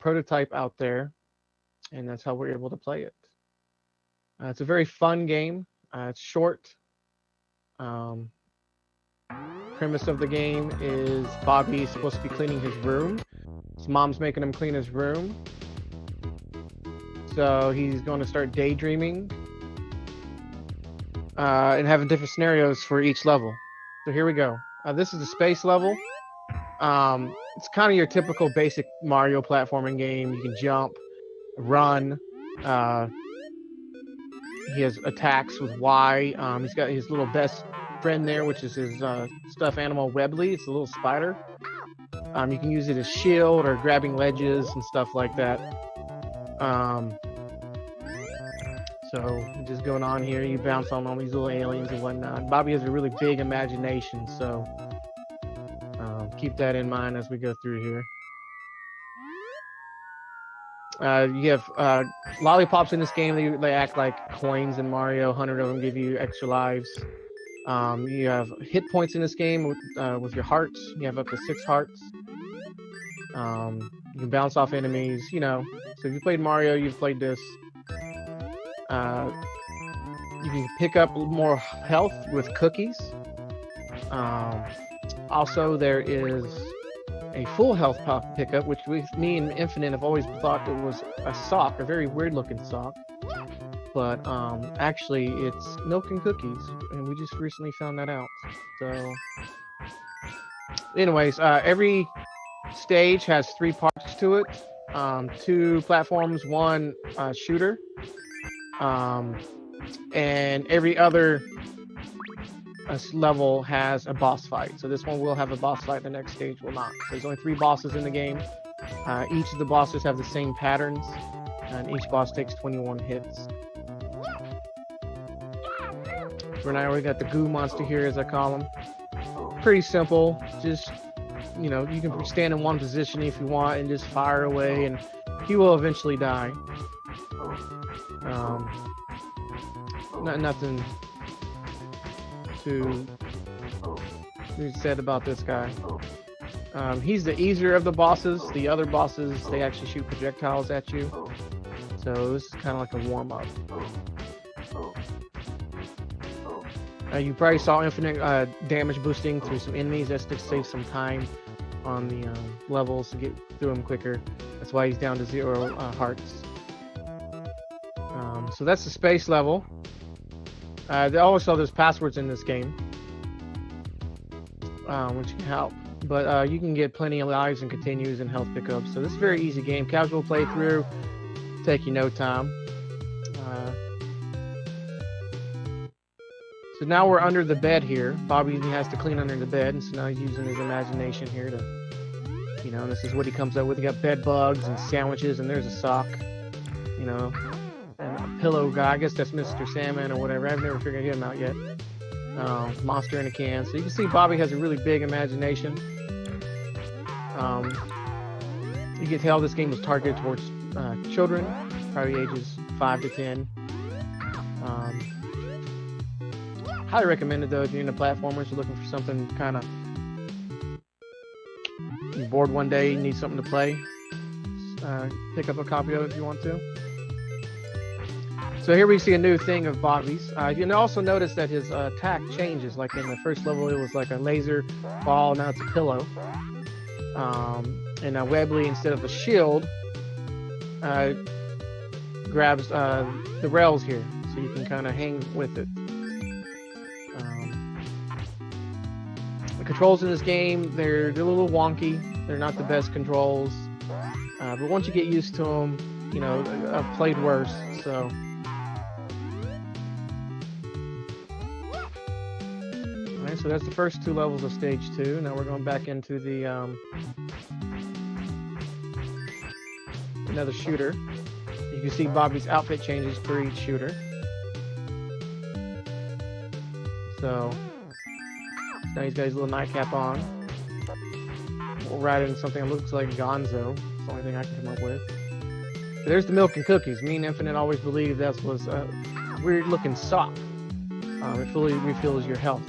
prototype out there, and that's how we're able to play it. It's a very fun game. It's short. Premise of the game is Bobby's supposed to be cleaning his room. His mom's making him clean his room. So he's going to start daydreaming and having different scenarios for each level. So here we go. This is the space level. It's kind of your typical basic Mario platforming game. You can jump, run. He has attacks with Y. He's got his little best friend there, which is his stuffed animal Webley. It's a little spider. You can use it as shield or grabbing ledges and stuff like that. So just going on here, you bounce on all these little aliens and whatnot. Bobby has a really big imagination, so keep that in mind as we go through here. You have lollipops in this game. They act like coins in Mario. 100 of them give you extra lives. You have hit points in this game with your hearts. You have up to 6 hearts. You can bounce off enemies, you know. So if you played Mario, you've played this. You can pick up more health with cookies. Also, there is a full health pickup, which me and Infinite have always thought it was a sock, a very weird looking sock. But actually, it's milk and cookies, and we just recently found that out. So, anyways, every stage has 3 parts to it. 2 platforms, 1 shooter. And every other level has a boss fight. So this one will have a boss fight, the next stage will not. So there's only 3 bosses in the game. Each of the bosses have the same patterns, and each boss takes 21 hits. For now, we got the goo monster here, as I call him. Pretty simple. Just, you know, you can stand in one position if you want and just fire away, and he will eventually die. Nothing to be said about this guy. He's the easier of the bosses. The other bosses, they actually shoot projectiles at you. So this is kind of like a warm-up. You probably saw infinite damage boosting through some enemies. That's to save some time on the levels to get through them quicker. That's why he's down to 0 hearts. So that's the space level. Also, there's passwords in this game, which can help. But you can get plenty of lives and continues and health pickups. So this is a very easy game. Casual playthrough, take you no time. So now we're under the bed here. Bobby has to clean under the bed, and so now he's using his imagination here to, you know, this is what he comes up with. He got bed bugs and sandwiches, and there's a sock, you know, and a pillow guy. I guess that's Mr. Salmon or whatever. I've never figured him out yet. Monster in a can. So you can see Bobby has a really big imagination. You can tell this game was targeted towards children, probably ages 5 to 10. Highly recommended though if you're into platformers, you're looking for something kind of, you're bored one day, you need something to play. Pick up a copy of it if you want to. So here we see a new thing of Bobby's. You can also notice that his attack changes. Like in the first level, it was like a laser ball. Now it's a pillow. And Webley, instead of a shield, grabs the rails here, so you can kind of hang with it. The controls in this game, they're a little wonky. They're not the best controls. But once you get used to them, you know, I've played worse, so. Alright, so that's the first 2 levels of stage 2. Now we're going back into the another shooter. You can see Bobby's outfit changes for each shooter. So now he's got his little nightcap on. We'll ride in something that looks like Gonzo. It's the only thing I can come up with. So there's the milk and cookies. Me and Infinite always believed that was a weird looking sock. It fully refills your health.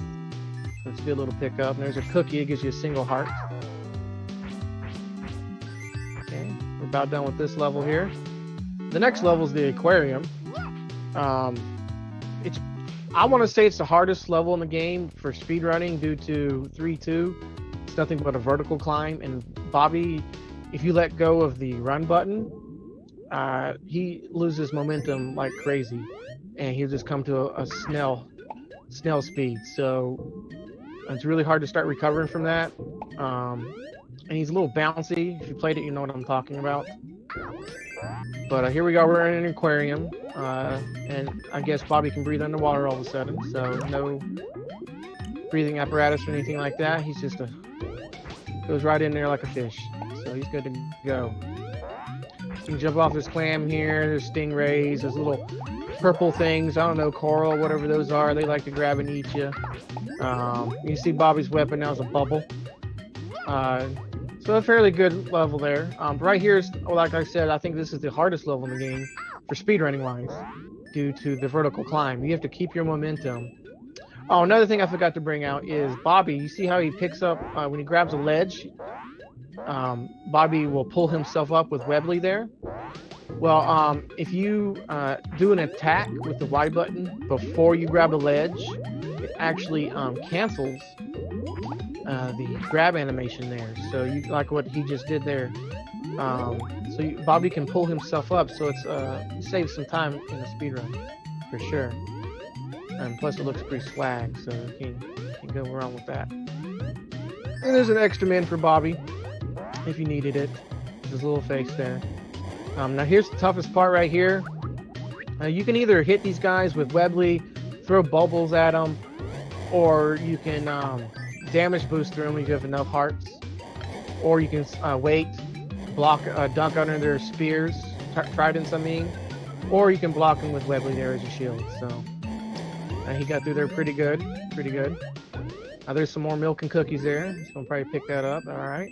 So it's a good little pickup. And there's a cookie. It gives you a single heart. Okay, we're about done with this level here. The next level is the aquarium. I want to say it's the hardest level in the game for speedrunning due to 3-2. It's nothing but a vertical climb, and Bobby, if you let go of the run button, he loses momentum like crazy, and he'll just come to a snail speed. So it's really hard to start recovering from that. And he's a little bouncy. If you played it, you know what I'm talking about. But here we go. We're in an aquarium, and I guess Bobby can breathe underwater all of a sudden. So no breathing apparatus or anything like that. He's just goes right in there like a fish. So he's good to go. You can jump off this clam here. There's stingrays. There's little purple things. I don't know, coral, whatever those are. They like to grab and eat you. You see Bobby's weapon now is a bubble. So a fairly good level there. Right here is, like I said, I think this is the hardest level in the game for speedrunning wise, due to the vertical climb. You have to keep your momentum. Oh, another thing I forgot to bring out is Bobby. You see how he picks up when he grabs a ledge? Bobby will pull himself up with Webley there. Well, if you do an attack with the Y button before you grab a ledge, it actually cancels the grab animation there. So you like what he just did there. Bobby can pull himself up, so it saves some time in the speedrun for sure. And plus it looks pretty swag, so you can go around with that. And there's an extra min for Bobby if you needed it. His little face there. Now here's the toughest part right here. You can either hit these guys with Webley, throw bubbles at them, or you can damage boost through them if you have enough hearts, or you can wait, block, dunk under their spears, tridents I mean, or you can block them with Webley there as a shield. So he got through there pretty good. There's some more milk and cookies there, so I'll probably pick that up. All right.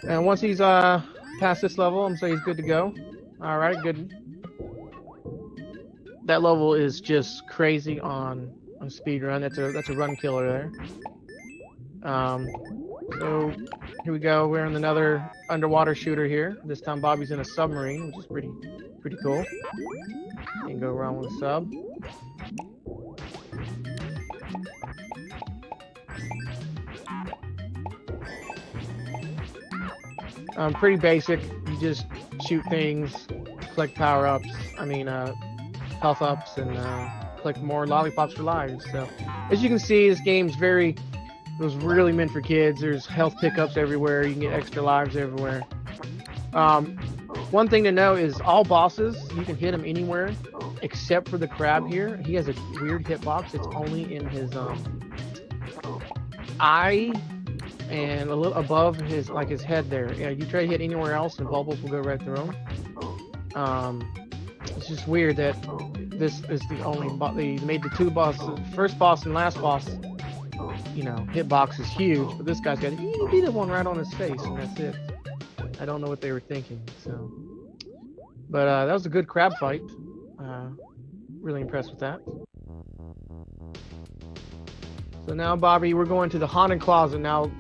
And once he's past this level, I'm saying he's good to go. All right, good. That level is just crazy on speedrun. That's a run killer there. So here we go. We're in another underwater shooter here. This time Bobby's in a submarine, which is pretty cool. You can go around with a sub. Pretty basic. You just shoot things, collect power-ups. Health ups, and collect more lollipops for lives. So, as you can see, this game's it was really meant for kids. There's health pickups everywhere. You can get extra lives everywhere. One thing to know is all bosses, you can hit them anywhere except for the crab here. He has a weird hitbox. It's only in his eye and a little above his head there. Yeah, you try to hit anywhere else and bubbles will go right through him. It's just weird that this is the only they made the two bosses, first boss and last boss, hitbox is huge, but this guy's got a beat one right on his face, and that's it. I don't know what they were thinking. So, but that was a good crab fight. Really impressed with that. So now, Bobby, we're going to the haunted closet now.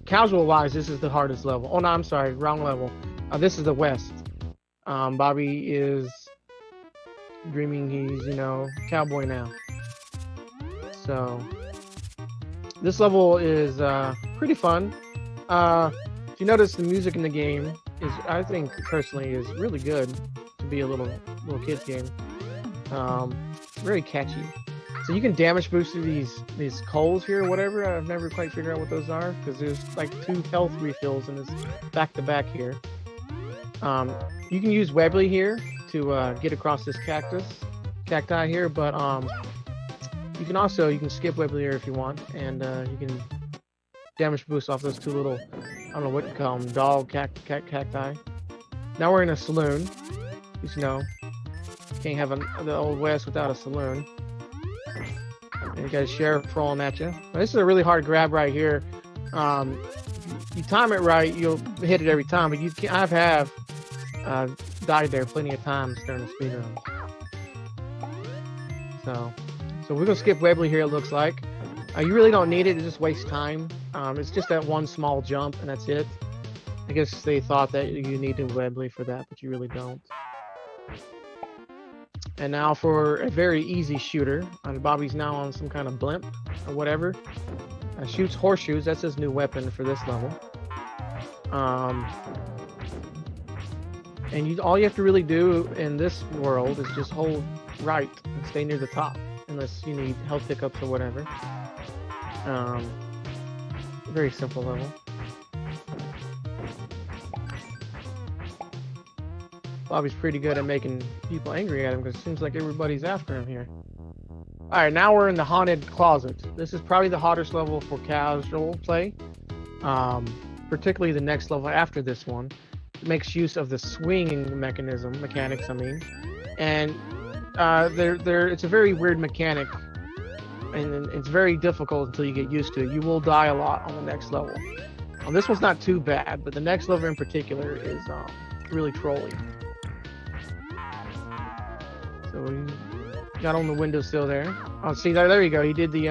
Casual-wise, this is the hardest level. Oh no, I'm sorry, wrong level. This is the west. Bobby is dreaming he's, cowboy now. So this level is pretty fun. If you notice, the music in the game is, I think personally, is really good to be a little kid's game. Very catchy. So you can damage boost through these coals here or whatever. I've never quite figured out what those are, because there's like 2 health refills in this back-to-back here. You can use Webley here to get across this cacti here, but you can skip Webley here if you want, and you can damage boost off those 2 little, I don't know what you call them, dog cacti. Now we're in a saloon. Can't have the Old West without a saloon. And you got a sheriff rolling at you. Now, this is a really hard grab right here. You time it right, you'll hit it every time, but I have died there plenty of times during the speedrun. So we're gonna skip Webley here. It looks like you really don't need it. It just wastes time. It's just that one small jump, and that's it. I guess they thought that you needed Webley for that, but you really don't. And now for a very easy shooter, Bobby's now on some kind of blimp or whatever. Shoots horseshoes. That's his new weapon for this level. And all you have to really do in this world is just hold right and stay near the top, unless you need health pickups or whatever. Very simple level. Bobby's pretty good at making people angry at him because it seems like everybody's after him here. Alright, now we're in the haunted closet. This is probably the hottest level for casual play. Particularly the next level after this one. It makes use of the swinging mechanics, I mean. And it's a very weird mechanic. And it's very difficult until you get used to it. You will die a lot on the next level. This one's not too bad, but the next level in particular is really trolly. So we got on the windowsill there. Oh, see, there you go. He did the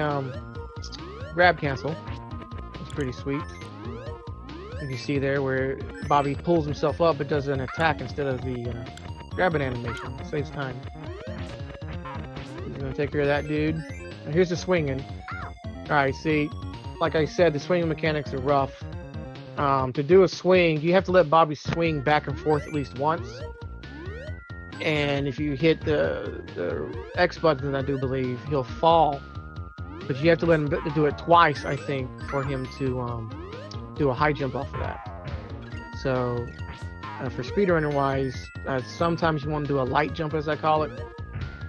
grab cancel. It's pretty sweet. You can see there where Bobby pulls himself up but does an attack instead of the grabbing animation. It saves time. He's going to take care of that dude. Now here's the swinging. Alright, see, like I said, the swinging mechanics are rough. To do a swing, you have to let Bobby swing back and forth at least once. And if you hit the X button, I do believe, he'll fall. But you have to let him do it twice, I think, for him to do a high jump off of that. So, for speedrunner wise, sometimes you want to do a light jump, as I call it,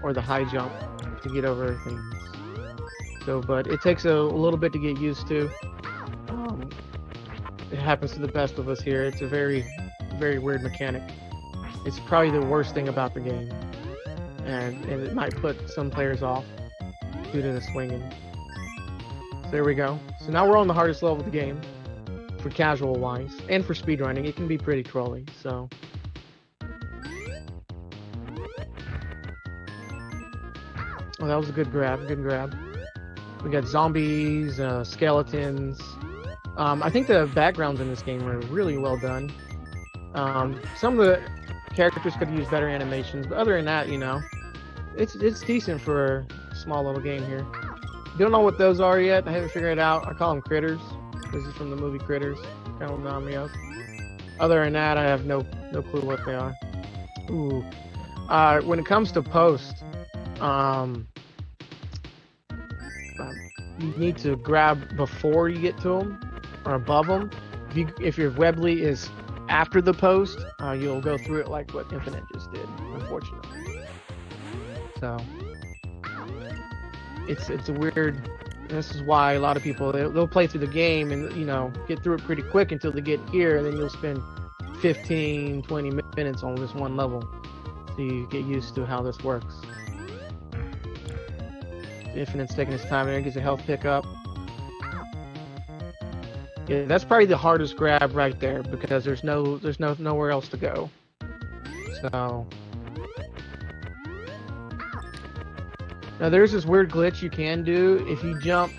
or the high jump to get over things. So, but it takes a little bit to get used to. It happens to the best of us here. It's a very, very weird mechanic. It's probably the worst thing about the game, and it might put some players off due to the swinging. So there we go. So now we're on the hardest level of the game for casual wise, and for speedrunning. It can be pretty trolly. So oh, that was a good grab. Good grab. We got zombies, skeletons. I think the backgrounds in this game are really well done. Some of the characters could use better animations, but other than that, you know, it's decent for a small little game here. Don't know what those are yet. I haven't figured it out. I call them critters. This is from the movie Critters. Kind of remind me of. Other than that, I have no clue what they are. Ooh. When it comes to post, you need to grab before you get to them or above them. If your Webley is after the post, you'll go through it like what Infinite just did, unfortunately. So it's a weird. This is why a lot of people they'll play through the game and, you know, get through it pretty quick until they get here, and then you'll spend 15-20 minutes on this one level so you get used to how this works. Infinite's taking his time there, gets a health pickup. Yeah, that's probably the hardest grab right there because there's nowhere else to go. So now there's this weird glitch you can do if you jump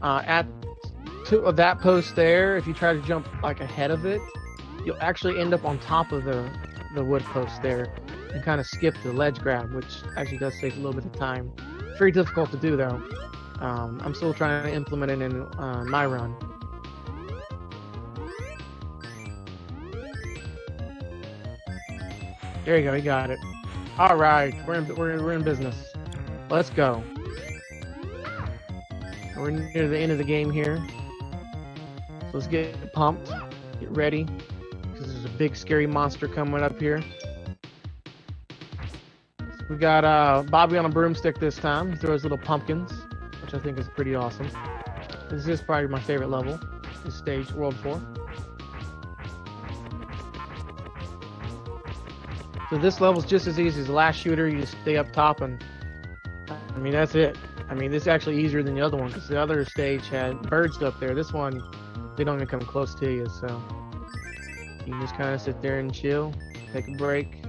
at that post there. If you try to jump like ahead of it, you'll actually end up on top of the wood post there and kind of skip the ledge grab, which actually does save a little bit of time. Very difficult to do though. I'm still trying to implement it in my run. There you go, you got it. All right, we're in business. Let's go. We're near the end of the game here, so let's get pumped, get ready, because there's a big scary monster coming up here. So we got Bobby on a broomstick this time. He throws little pumpkins, which I think is pretty awesome. This is probably my favorite level, this stage, World 4. So this level's just as easy as the last shooter. You just stay up top, and I mean that's it. I mean this is actually easier than the other one because the other stage had birds up there. This one, they don't even come close to you, so you can just kind of sit there and chill, take a break.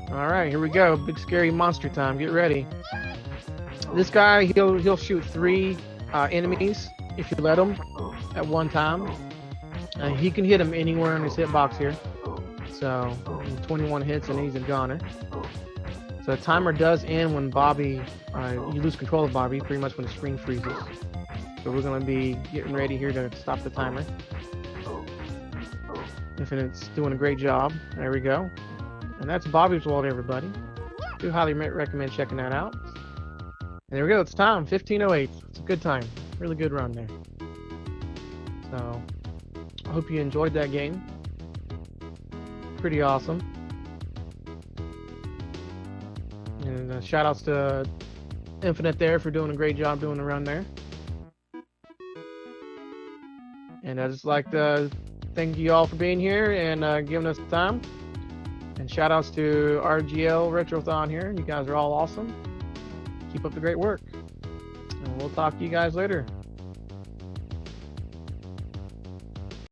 All right, here we go. Big scary monster time. Get ready. This guy, he'll shoot 3 enemies if you let him at one time. He can hit him anywhere on his hitbox here. So 21 hits and he's a goner. So the timer does end when Bobby, you lose control of Bobby, pretty much when the screen freezes. So we're going to be getting ready here to stop the timer. Infinite's doing a great job. There we go. And that's Bobby's World, everybody. Do highly recommend checking that out. And there we go. It's time. 15:08. It's a good time. Really good run there. So I hope you enjoyed that game. Pretty awesome. And shout outs to Infinite there for doing a great job doing the run there. And I just like to thank you all for being here and giving us the time. And shout outs to RGL Retrothon here. You guys are all awesome. Keep up the great work. And we'll talk to you guys later.